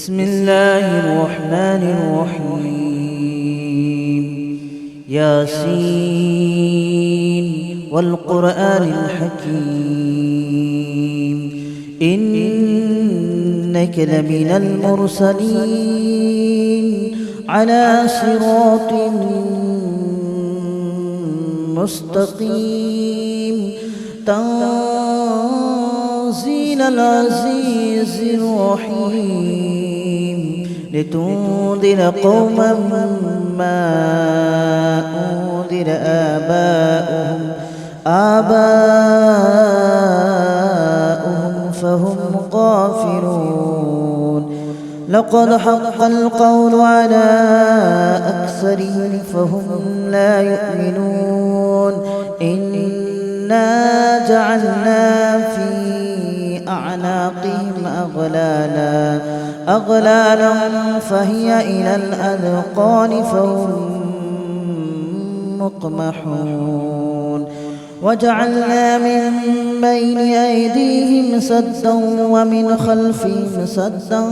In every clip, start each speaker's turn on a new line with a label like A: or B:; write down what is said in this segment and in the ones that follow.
A: بسم الله الرحمن الرحيم ياسين والقرآن الحكيم إنك لمن المرسلين على صراط مستقيم تنزيل العزيز الرحيم لتنذر قوما ما أنذر آباؤهم فهم غافلون لقد حق القول على أكثرهم فهم لا يؤمنون إنا جعلنا في أعناقهم أغلالا فهي إلى الأذقان فهم مقمحون وجعلنا من بين أيديهم سدا ومن خلفهم سدا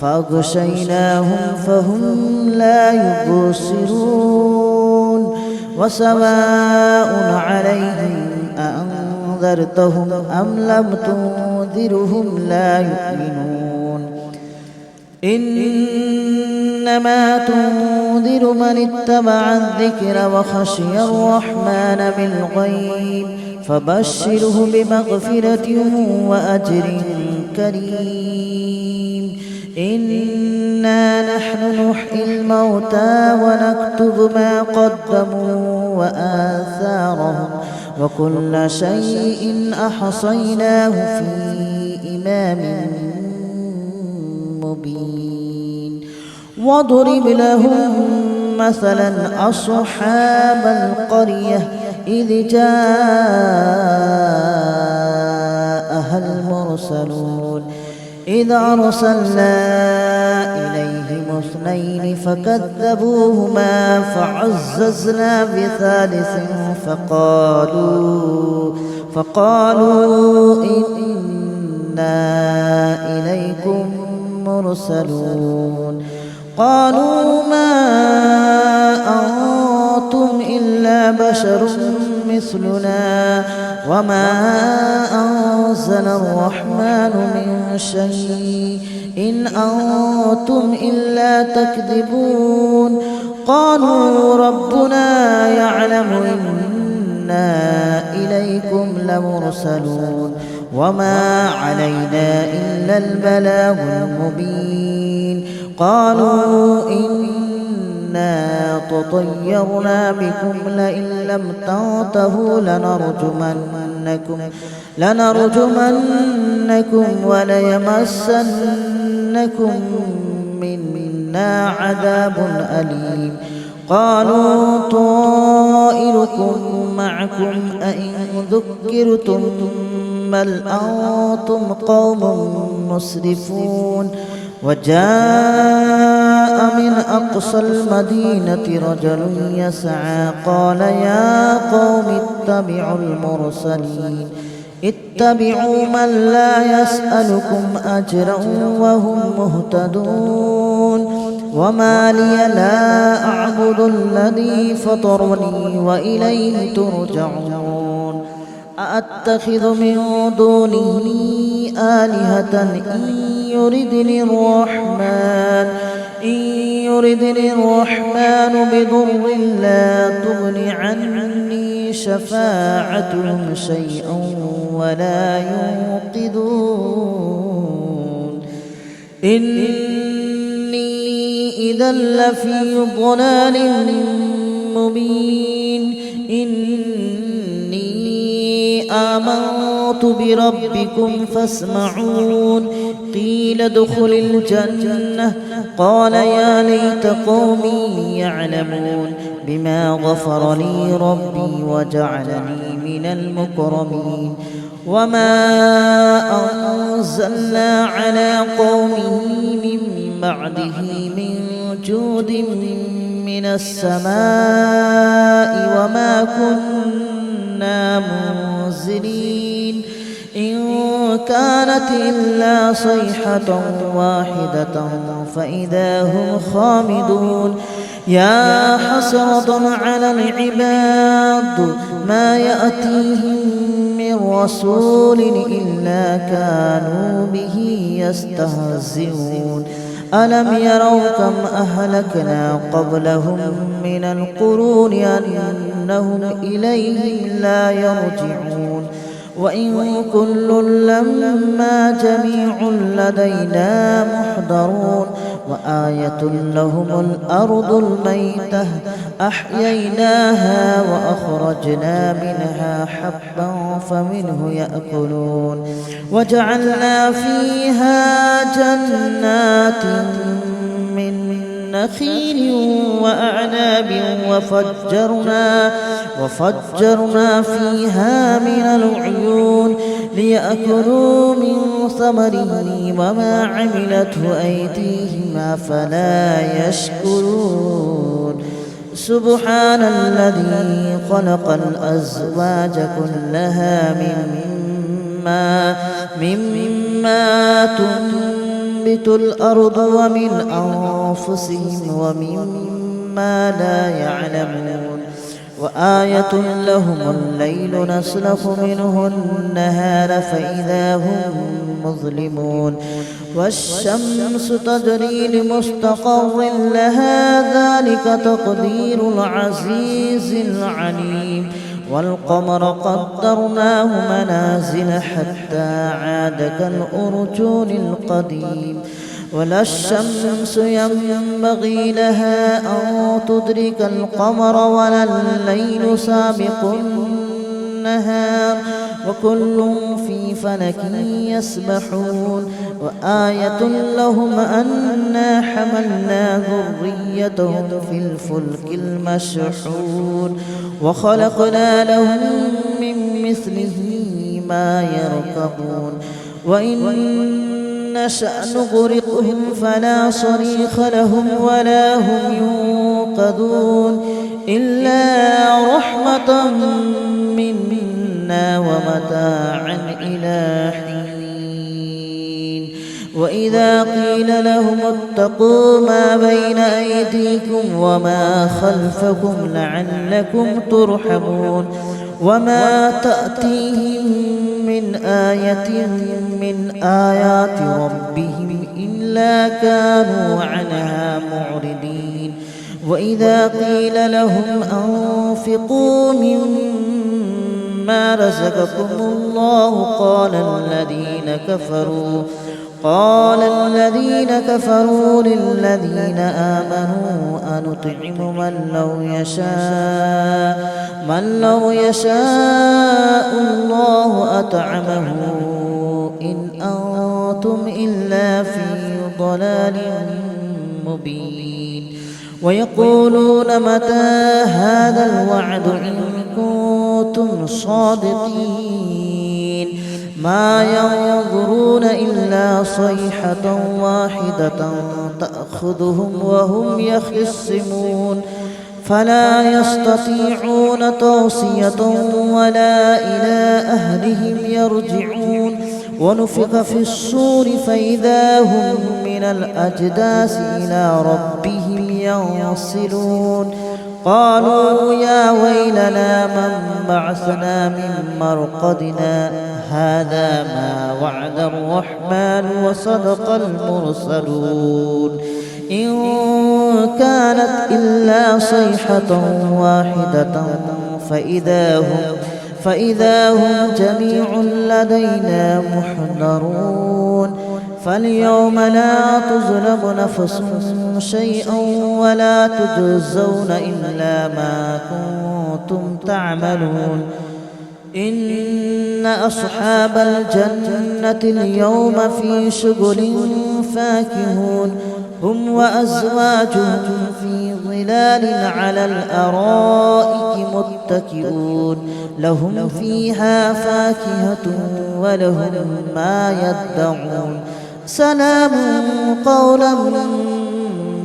A: فأغشيناهم فهم لا يبصرون وسواء عليهم أأنذرتهم أم لم تنذرهم لا يؤمنون إنما تنذر من اتبع الذكر وخشي الرحمن بالغيب فبشره بمغفرة وأجر كريم إنا نحن نحيي الموتى ونكتب ما قدموا وآثارهم وكل شيء أحصيناه في إمام مبين واضرب لهم مثلا أصحاب القرية إذ جاءها المرسلون إذ أرسلنا إليهم اثنين فكذبوهما فعززنا بثالث فقالوا إنا إليكم مرسلون قالوا ما أنتم إلا بشر مثلنا وما أنزل الرحمن من شيء إن أنتم إلا تكذبون قالوا ربنا يعلم إنا إليكم لمرسلون وما علينا إلا البلاغ المبين قالوا إنا تطيرنا بكم لئن لم تنتهوا لنرجمنكم وليمسنكم منا عذاب أليم قالوا طائركم معكم أئن ذكرتم بل أنتم قوم مسرفون وجاء من أقصى المدينة رجل يسعى قال يا قوم اتبعوا من لا يسألكم أجرا وهم مهتدون وما لي لا أعبد الذي فطرني وإليه ترجعون أأتخذ من دونه آلهة إن يردني الرحمن بضر لا تغن عني شفاعتهم شيئا ولا ينقذون إني إذا لفي ضلال مبين إني آمنت بربكم فاسمعون قيل ادخل الجنة قال يا ليت قومي يعلمون بما غفر لي ربي وجعلني من المكرمين وما أنزلنا على قومه من بعده من جود من السماء وما كنا منزلين إن كانت إلا صيحة واحدة فإذا هم خامدون يا حسرة على العباد ما يأتيهم من رسول إلا كانوا به يستهزئون ألم يروا كم أهلكنا قبلهم من القرون أنهم إليهم لا يرجعون وإن كل لما جميع لدينا محضرون وآية لهم الأرض الميتة أحييناها وأخرجنا منها حبا فمنه يأكلون وجعلنا فيها جنات من نخيل وأعناب وفجرنا فيها من العيون ليأكلوا من ثمره وما عملته أيديهم أفلا يشكرون سبحان الذي خلق الأزواج كلها مما تنبت الأرض ومن أنفسهم ومما لا يعلمون وآية لهم الليل نسلخ منه النهار فإذا هم مظلمون والشمس تجري لمستقر لها ذلك تقدير العزيز العليم والقمر قدرناه منازل حتى عاد كالأرجون القديم ولا الشمس ينبغي لها أن تدرك القمر ولا الليل سابق النهار وكل في فلك يسبحون وآية لهم أنا حملنا ذريتهم في الفلك المشحون وخلقنا لهم من مثله ما يركبون وإن نشأ نغرقهم فلا صريخ لهم ولا هم ينقذون إلا رحمة منا ومتاعا إلى حين وإذا قيل لهم اتقوا ما بين أيديكم وما خلفكم لعلكم ترحمون وما تأتيهم من آية من آيات ربهم إلا كانوا عنها معرضين وإذا قيل لهم أنفقوا مما رزقكم الله قال الذين كفروا للذين آمنوا أنطعم من لو يشاء الله أطعمه إن أنتم إلا في ضلال مبين ويقولون متى هذا الوعد إن كنتم صادقين ما ينظرون إلا صيحة واحدة تأخذهم وهم يخصمون فلا يستطيعون توصية ولا إلى أهلهم يرجعون ونفخ في الصور فإذا هم من الأجداث إلى ربهم ينسلون قالوا يا ويلنا من بعثنا من مرقدنا هذا ما وعد الرحمن وصدق المرسلون إن كانت إلا صيحة واحدة فإذا هم جميع لدينا محضرون فاليوم لا تظلم نفس شيئا ولا تجزون إلا ما كنتم تعملون إن أصحاب الجنة اليوم في شغل فاكهون هم وأزواجهم في ظلال على الأرائك متكئون لهم فيها فاكهة ولهم ما يدعون سلام قولا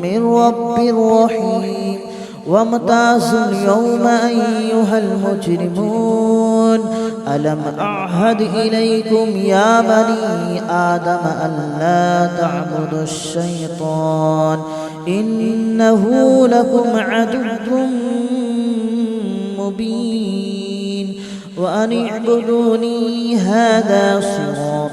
A: من رب رحيم وامتازوا اليوم أيها المجرمون ألم أعهد إليكم يا بني آدم ألا تعبدوا الشيطان إنه لكم عدو مبين وأن اعبدوني هذا صراط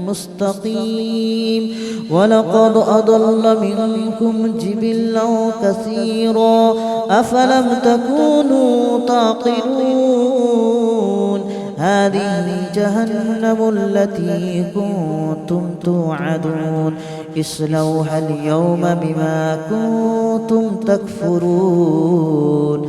A: مستقيم ولقد أضل منكم جبلا كثيرا أفلم تكونوا تعقلون هذه جهنم التي كنتم توعدون اصلوها اليوم بما كنتم تكفرون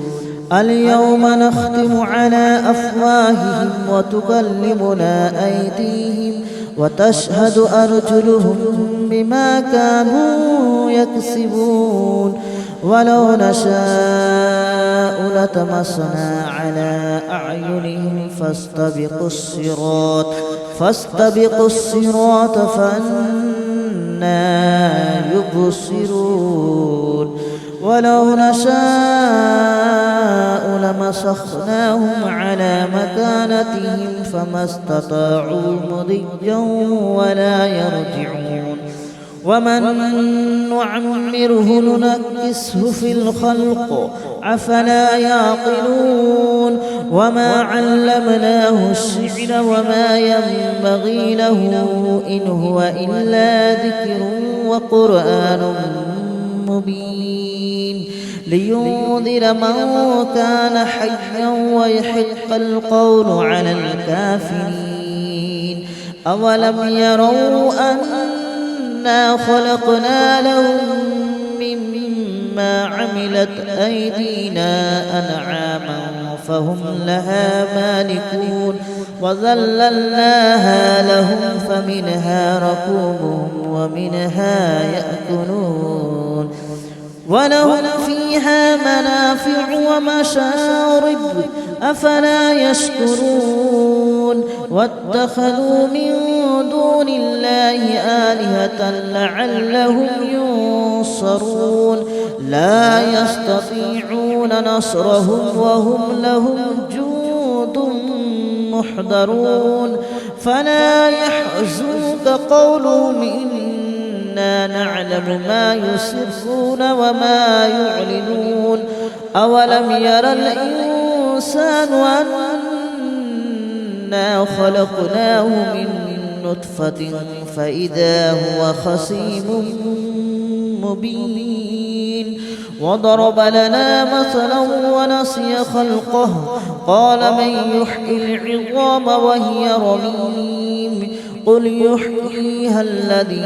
A: اليوم نختم على أفواههم وتكلمنا أيديهم وتشهد أرجلهم بما كانوا يكسبون ولو نشاء لطمسنا على أعينهم فاستبقوا الصراط فأنى يبصرون ولو نشاء لمسخناهم على مكانتهم فما استطاعوا مضيا ولا يرجعون ومن نعمره ننكسه في الخلق أفلا يعقلون وما علمناه الشعر وما ينبغي له إن هو إلا ذكر وقرآن مبين لينذر من كان حيا ويحق القول على الكافرين أولم يروا أنا خلقنا لهم مما عملت أيدينا أنعاما فهم لها مالكون وذللناها لهم فمنها ركوبهم ومنها يأكلون ولهم فيها منافع ومشارب أفلا يشكرون واتخذوا من دون الله آلهة لعلهم ينصرون لا يستطيعون نصرهم وهم لهم جند محضرون فلا يحزنك قولهم إنا نعلم ما يسرون وما يعلنون أولم ير الإنسان أنا خلقناه من نطفة فإذا هو خصيم مبين وضرب لنا مثلا ونسي خلقه قال من يحيي العظام وهي رميم قل يحييها الذي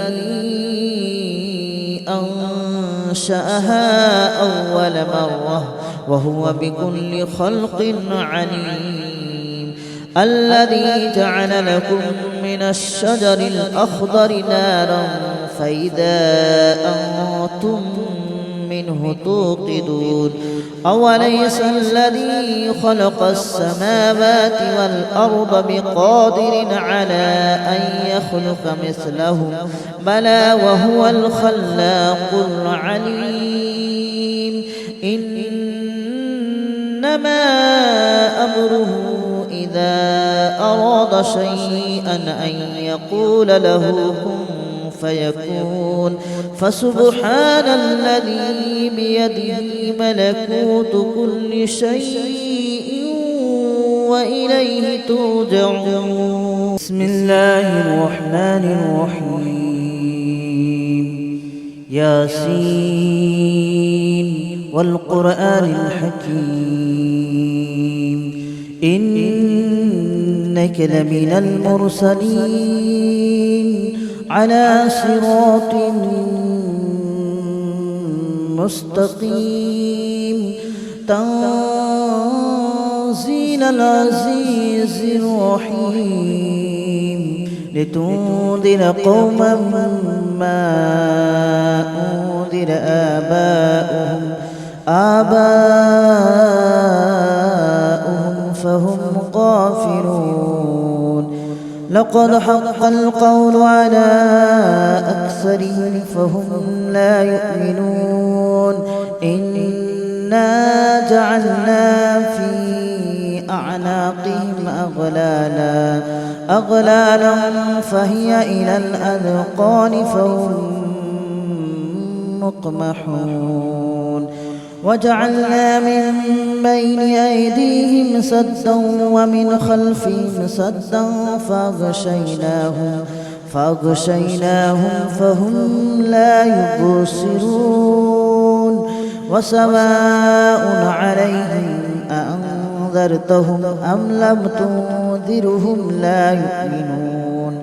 A: أنشأها أول مرة وهو بكل خلق عليم الذي جعل لكم من الشجر الأخضر نارا فإذا أنتم منه توقدون أوليس الذي خلق السماوات والأرض بقادر على أن يخلق مثلهم بلى وهو الخلاق العليم إنما أمره إذا أراد شيئا أن يقول له كن فيكون فسبحان الذي بيده ملكوت كل شيء وإليه ترجعون بسم الله الرحمن الرحيم ياسين والقرآن الحكيم إنك لمن المرسلين على صراط مستقيم تنزيل العزيز الرحيم لتنذر قوما ما أنذر آباؤهم فهم غافلون لقد حق القول على أكثرهم فهم لا يؤمنون إنا جعلنا في أعناقهم أغلالا فهي إلى الأذقان فهم مقمحون وجعلنا من بين أيديهم سدا ومن خلفهم سدا فأغشيناهم فهم لا يبصرون وسواء عليهم أأنذرتهم أم لم تنذرهم لا يؤمنون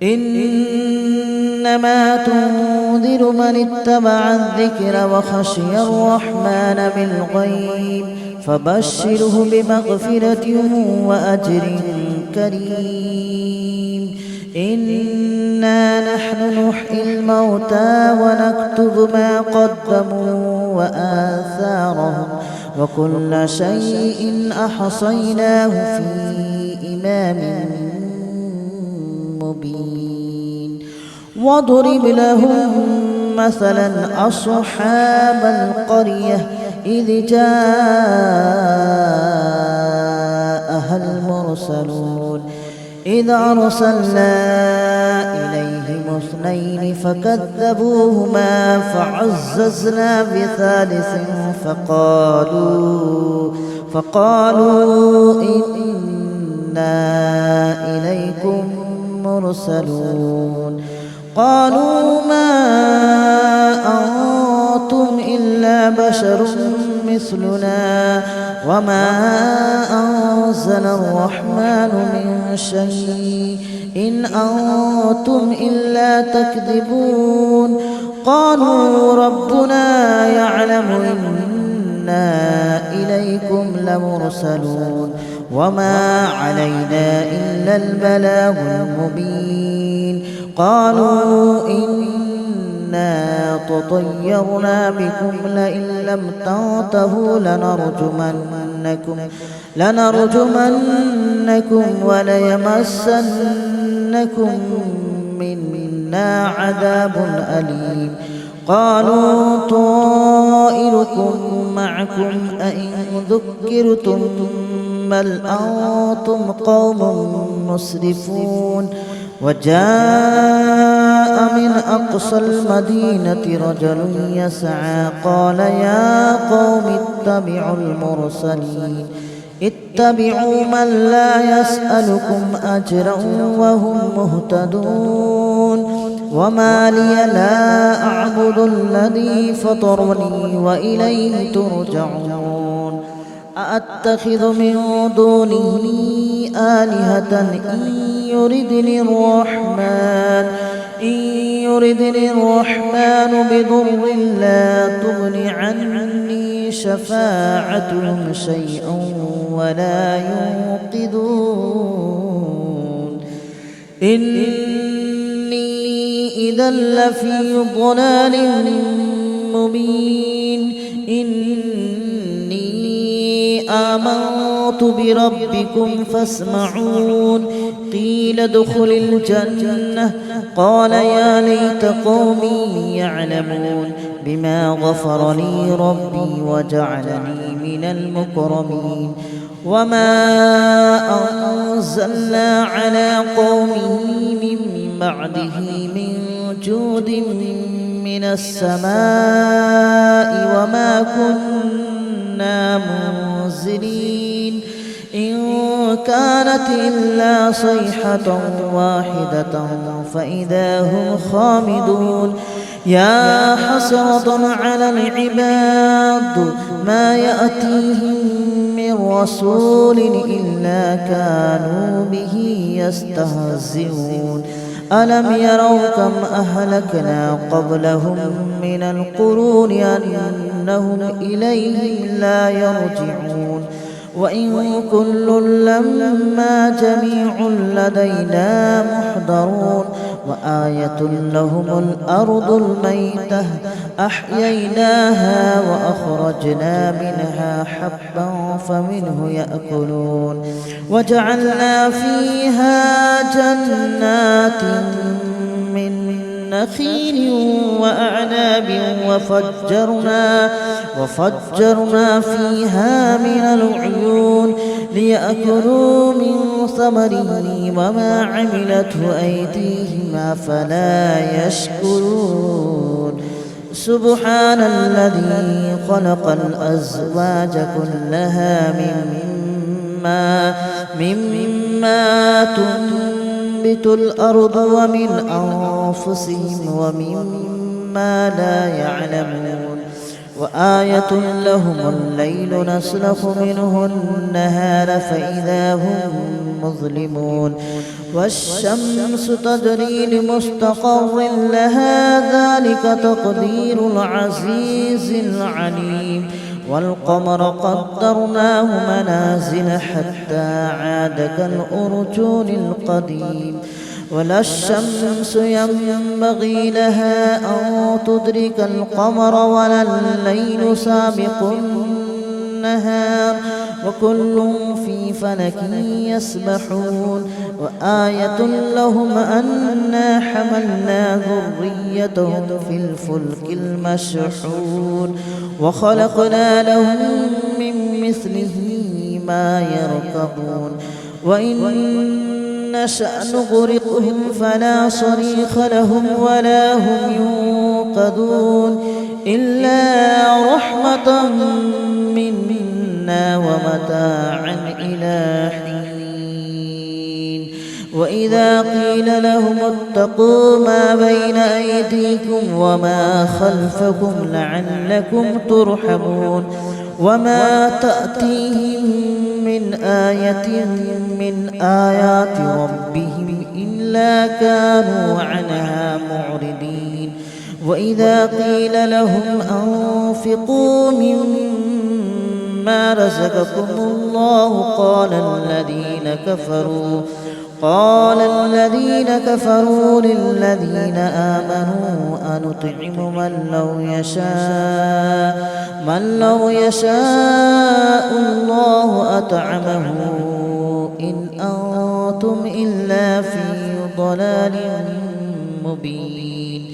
A: إنما تنذر من اتبع الذكر وخشي الرحمن بالغيب فبشره بمغفرة وأجر كريم إنا نحن نحيي الموتى ونكتب ما قدموا وآثارهم وكل شيء أحصيناه في إمام مبين واضرب لهم مثلا أصحاب القرية إذ جاءها المرسلون إذ أرسلنا إليهم اثنين فكذبوهما فعززنا بثالث فقالوا إنا إليكم مرسلون قالوا ما أنتم إلا بشر مثلنا وما أنزل الرحمن من شيء إن أنتم إلا تكذبون قالوا ربنا يعلم إنا إليكم لمرسلون وما علينا إلا البلاغ المبين قالوا إنا تطيرنا بكم لئن لم تنتهوا لنرجمنكم وليمسنكم منا عذاب أليم قالوا طائركم معكم أئن ذكرتم بل أنتم قوم مسرفون وجاء من أقصى المدينة رجل يسعى قال يا قوم اتبعوا من لا يسألكم أجرا وهم مهتدون وما لي لا أعبد الذي فطرني وإليه ترجعون أأتخذ من دونه آلهة إن يردني الرحمن بضر لا تغن عني شفاعتهم شيئا ولا ينقذون إني إذا لفي ضلال مبين آمنت بربكم فاسمعون قيل ادخل الجنة قال يا ليت قومي يعلمون بما غفر لي ربي وجعلني من المكرمين وما أنزلنا على قومه من بعده من جود من السماء وما كنا منزلين إن كانت إلا صيحة واحدة فإذا هم خامدون يا حسرة على العباد ما يأتيهم من رسول إلا كانوا به يستهزئون ألم يروا كم أهلكنا قبلهم من القرون أنهم إليهم لا يرجعون وإن كل لما جميع لدينا محضرون وآية لهم الأرض الميتة أحييناها وأخرجنا منها حبا فمنه يأكلون وجعلنا فيها جنات من نخيل وأعناب وفجرنا فيها من العيون ليأكلوا من ثمره وما عملته أيديهم أفلا يشكرون سبحان الذي خلق الأزواج كلها مما تنبت الأرض ومن أنفسهم ومما لا يعلمون وآية لهم الليل نسلخ منه النهار فإذا هم مظلمون والشمس تجري لمستقر لها ذلك تقدير العزيز العليم والقمر قدرناه منازل حتى عاد كالأرجون القديم ولا الشمس ينبغي لها أن تدرك القمر ولا الليل سابق النهار وكل في فلك يسبحون وآية لهم أنا حملنا ذريتهم في الفلك المشحون وخلقنا لهم من مثله ما يركبون وإن نشأ نغرقهم فلا صريخ لهم ولا هم ينقذون إلا رحمة منا ومتاعا إلى حين وإذا قيل لهم اتقوا ما بين أيديكم وما خلفكم لعلكم ترحمون وما تأتيهم من آية من آيات ربهم إلا كانوا عنها معرضين وإذا قيل لهم أنفقوا مما رزقكم الله قال الذين كفروا للذين آمنوا أنطعم من لو يشاء الله أطعمه إن أنتم إلا في ضلال مبين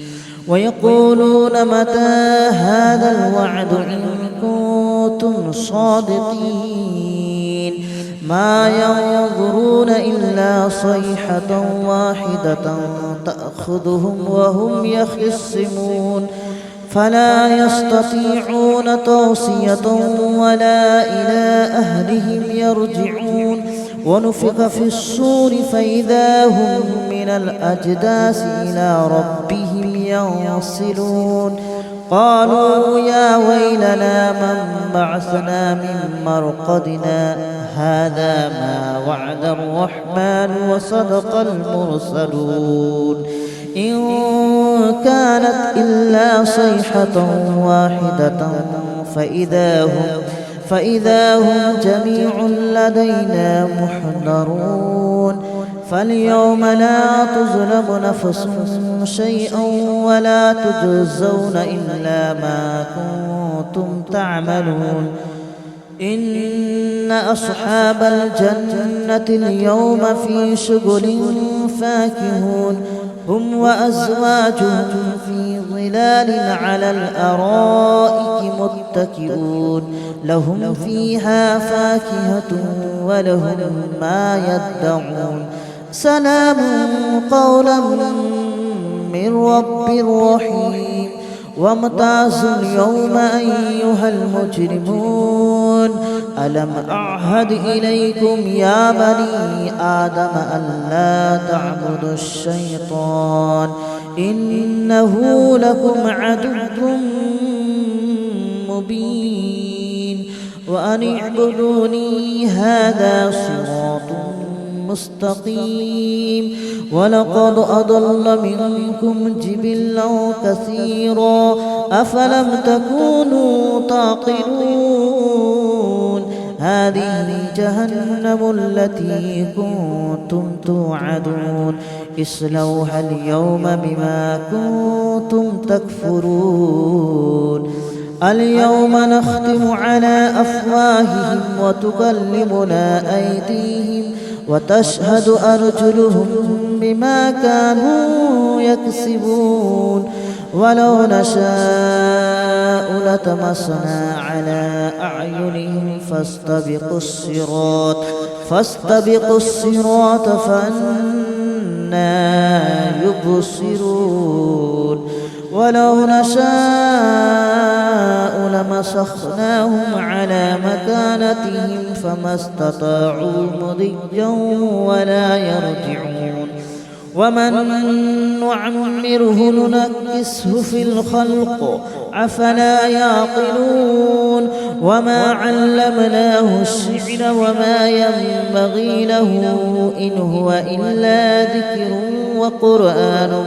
A: ويقولون متى هذا الوعد إن كنتم صادقين ما ينظرون إلا صيحة واحدة تأخذهم وهم يخصمون فلا يستطيعون توصية ولا إلى أهلهم يرجعون ونفخ في الصور فإذا هم من الأجداث إلى ربهم ينصلون قالوا يا ويلنا من بعثنا من مرقدنا هذا ما وعد الرحمن وصدق المرسلون إن كانت إلا صيحة واحدة فإذا هم جميع لدينا محضرون فاليوم لا تظلم نفس شيئا ولا تجزون إلا ما كنتم تعملون إن أصحاب الجنة اليوم في شغل فاكهون هم وأزواجهم في ظلال على الأرائك متكئون لهم فيها فاكهة ولهم ما يدعون سلام قولا من رب رحيم وامتازوا اليوم أيها المجرمون ألم أعهد إليكم يا بني آدم ألا تعبدوا الشيطان إنه لكم عدو مبين وأن اعبدوني هذا صراط مستقيم ولقد أضل منكم جبلا كثيرا أفلم تكونوا تعقلون هذه جهنم التي كنتم توعدون اصلوها اليوم بما كنتم تكفرون اليوم نختم على أفواههم وتكلمنا أيديهم وتشهد أرجلهم بما كانوا يكسبون ولو نشاء لطمسنا على أعينهم فاستبقوا الصراط فأنى يبصرون ولو نشاء لمسخناهم على مكانتهم فما استطاعوا مضيا ولا يرجعون ومن نعمره ننكسه في الخلق أفلا يعقلون وما علمناه الشعر وما ينبغي له إن هو إلا ذكر وقرآن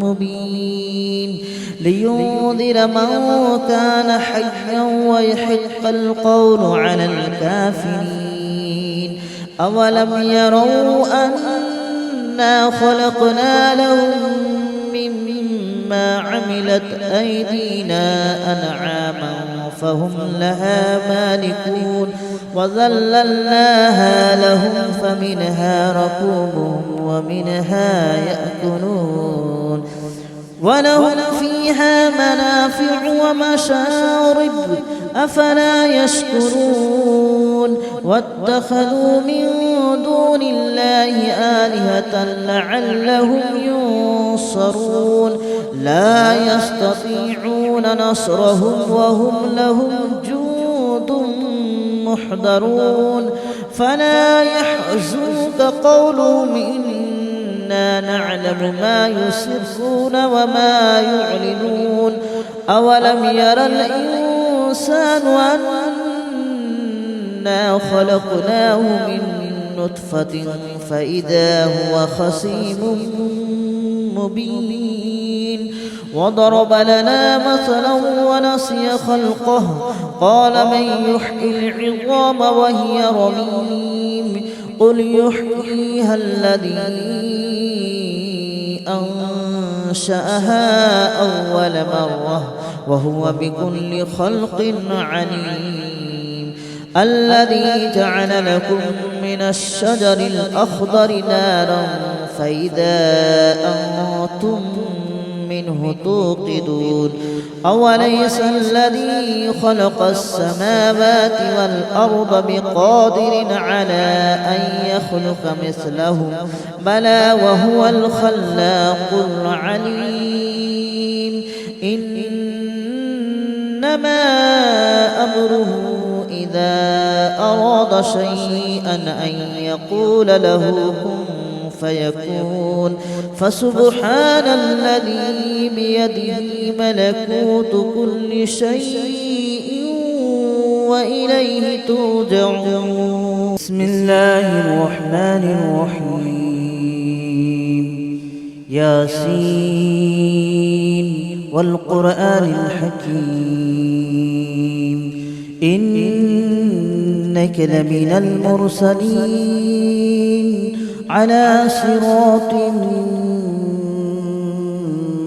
A: مبين لينذر من كان حيا ويحق القول على الكافرين أولم يروا أنا خلقنا لهم مما عملت أيدينا أنعاما فهم لها مالكون وذللناها لهم فمنها ركوبهم ومنها يأكلون ولهم فيها منافع ومشارب أفلا يشكرون واتخذوا من دون الله آلهة لعلهم ينصرون لا يستطيعون نصرهم وهم لهم جند محضرون فلا يحزنك قولهم إنا نعلم ما يسرون وما يعلنون أولم ير الإنسان أنا خلقناه من نطفة فإذا هو خصيم مبين وضرب لنا مثلا ونسي خلقه قال من يحيي العظام وهي رميم قل يحييها الذي أنشأها أول مرة وهو بكل خلق عليم الذي جعل لكم من الشجر الأخضر نارا فإذا أنتم منه توقدون أوليس الذي خلق السماوات والأرض بقادر على أن يخلق مثلهم بلى وهو الخلاق العليم إنما أمره إذا أراد شيئا أن يقول له كن فيكون فسبحان الذي بيده ملكوت كل شيء وإليه ترجعون بسم الله الرحمن الرحيم ياسين والقرآن الحكيم إنك لمن المرسلين على صراط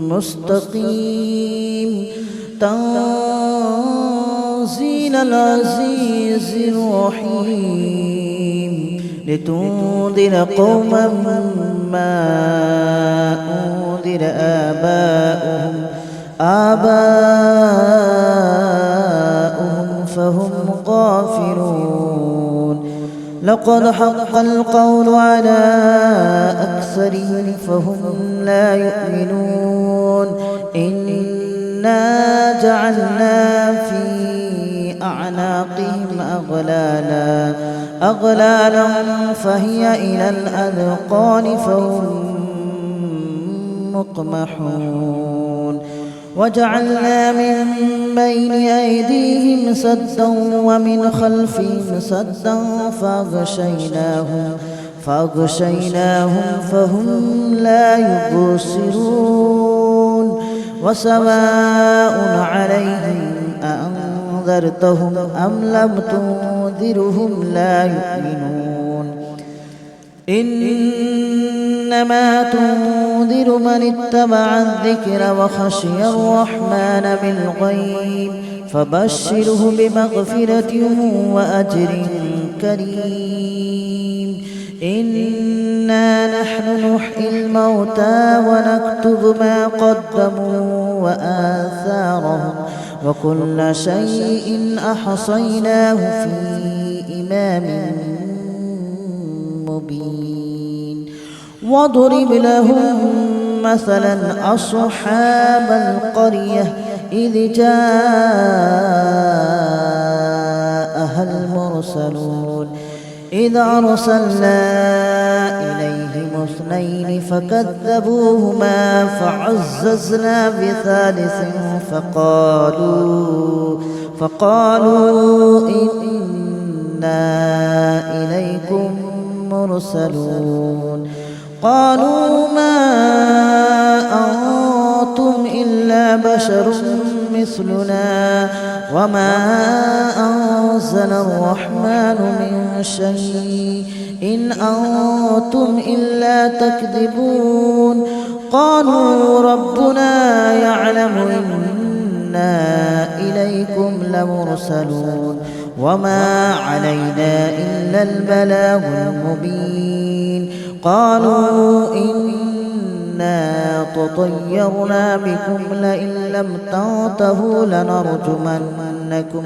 A: مستقيم تنزيل العزيز الرحيم لتنذر قوما ما أنذر آباؤهم فهم غافلون لقد حق القول على أكثرهم فهم لا يؤمنون إنا جعلنا في أعناقهم أغلالا فهي إلى الأذقان فهم مقمحون وجعلنا من بين أيديهم سدا ومن خلفهم سدا فأغشيناهم فهم لا يبصرون وسواء عليهم أأنذرتهم أم لم تنذرهم لا يؤمنون إنما تنذر من اتبع الذكر وخشي الرحمن بالغيب فبشره بمغفرة وأجر كريم إنا نحن نحيي الموتى ونكتب ما قدموا وآثارهم وكل شيء أحصيناه في إمام مبين واضرب لهم مثلا أصحاب القرية إذ جاءها المرسلون إذ أرسلنا إليهم اثنين فكذبوهما فعززنا بثالث فقالوا إنا إليكم مرسلون قالوا ما أنتم إلا بشر مثلنا وما أنزل الرحمن من شيء إن أنتم إلا تكذبون قالوا ربنا يعلم إنا إليكم لمرسلون وما علينا إلا البلاغ المبين قالوا إنا تطيرنا بكم لئن لم تنتهوا لنرجمنكم